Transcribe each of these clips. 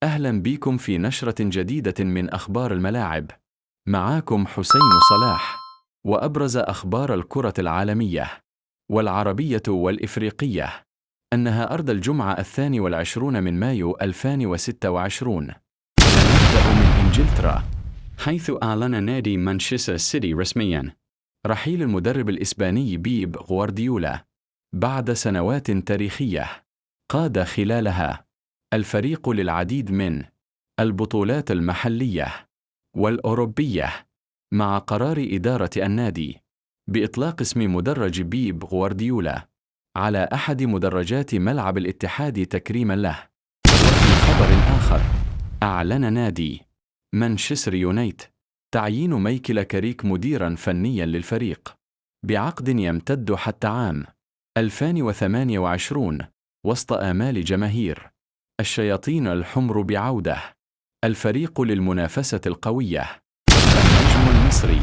أهلا بكم في نشرة جديدة من أخبار الملاعب. معاكم حسين صلاح، وأبرز أخبار الكرة العالمية والعربية والإفريقية أنها أرض الجمعة 22 من مايو 2026. نبدأ من إنجلترا، حيث أعلن نادي مانشستر سيتي رسمياً رحيل المدرب الإسباني بيب غوارديولا بعد سنوات تاريخية قاد خلالها الفريق للعديد من البطولات المحلية والأوروبية، مع قرار إدارة النادي بإطلاق اسم مدرج بيب غوارديولا على أحد مدرجات ملعب الاتحاد تكريما له. وفي خبر آخر، أعلن نادي مانشستر يونايتد تعيين مايكل كاريك مديرا فنيا للفريق بعقد يمتد حتى عام 2028 وسط آمال جماهير الشياطين الحمر بعودة الفريق للمنافسة القوية. النجم المصري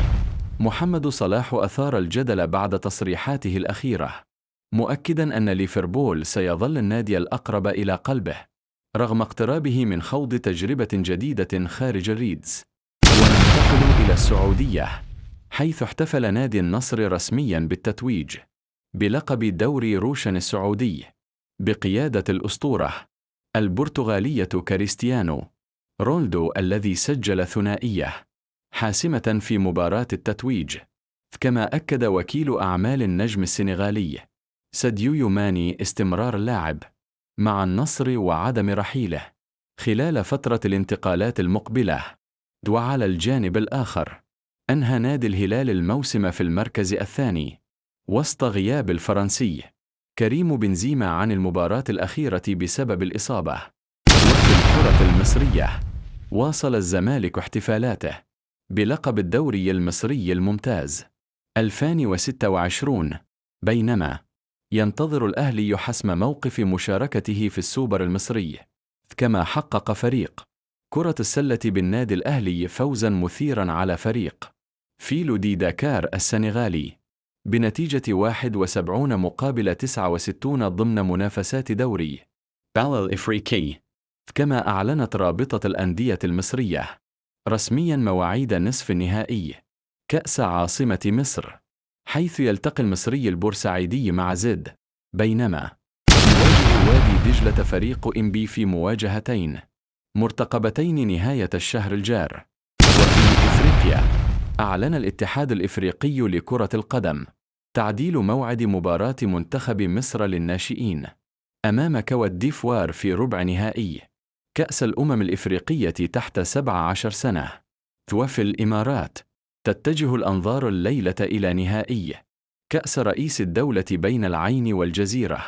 محمد صلاح أثار الجدل بعد تصريحاته الأخيرة، مؤكداً أن ليفربول سيظل النادي الأقرب إلى قلبه رغم اقترابه من خوض تجربة جديدة خارج الريدز. وننتقل إلى السعودية، حيث احتفل نادي النصر رسمياً بالتتويج بلقب دوري روشن السعودي بقيادة الأسطورة البرتغالية كريستيانو رونالدو، الذي سجل ثنائية حاسمة في مباراة التتويج. كما أكد وكيل أعمال النجم السنغالي ساديو ماني استمرار اللاعب مع النصر وعدم رحيله خلال فترة الانتقالات المقبلة. وعلى الجانب الآخر، أنهى نادي الهلال الموسم في المركز الثاني وسط غياب الفرنسي كريم بنزيما عن المباراة الأخيرة بسبب الإصابة. وفي الكرة المصرية، واصل الزمالك احتفالاته بلقب الدوري المصري الممتاز 2026، بينما ينتظر الأهلي حسم موقف مشاركته في السوبر المصري. كما حقق فريق كرة السلة بالنادي الأهلي فوزاً مثيراً على فريق فيلو دي داكار السنغالي بنتيجة 71-69 ضمن منافسات دوري بال الإفريقي. كما أعلنت رابطة الأندية المصرية رسمياً مواعيد نصف النهائي كأس عاصمة مصر، حيث يلتقي المصري البورسعيدي مع زد، بينما يواجه وادي دجلة فريق إنبي في مواجهتين مرتقبتين نهاية الشهر الجار. وفي إفريقيا، أعلن الاتحاد الإفريقي لكرة القدم تعديل موعد مباراة منتخب مصر للناشئين أمام كوت ديفوار في ربع نهائي كأس الأمم الإفريقية تحت 17 سنة. وفي الإمارات، تتجه الأنظار الليلة إلى نهائي كأس رئيس الدولة بين العين والجزيرة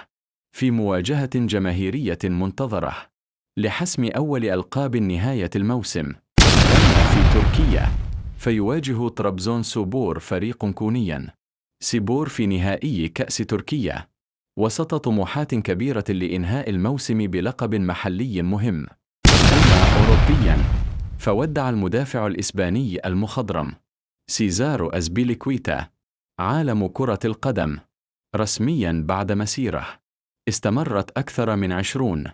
في مواجهة جماهيرية منتظرة لحسم أول ألقاب نهاية الموسم. أما في تركيا، فيواجه طرابزون سوبور فريق كونيا سيبور في نهائي كأس تركيا وسط طموحات كبيرة لإنهاء الموسم بلقب محلي مهم. أما أوروبيا، فودع المدافع الإسباني المخضرم سيزارو أزبيليكويتا عالم كرة القدم رسميا بعد مسيرة استمرت أكثر من 20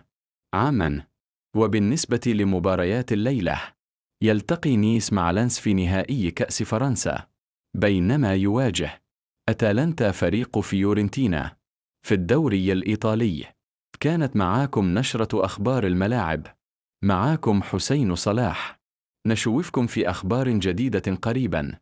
عاما. وبالنسبة لمباريات الليلة، يلتقي نيس مع لانس في نهائي كأس فرنسا، بينما يواجه أتالانتا فريق فيورنتينا في الدوري الإيطالي. كانت معاكم نشرة أخبار الملاعب، معاكم حسين صلاح. نشوفكم في أخبار جديدة قريبا.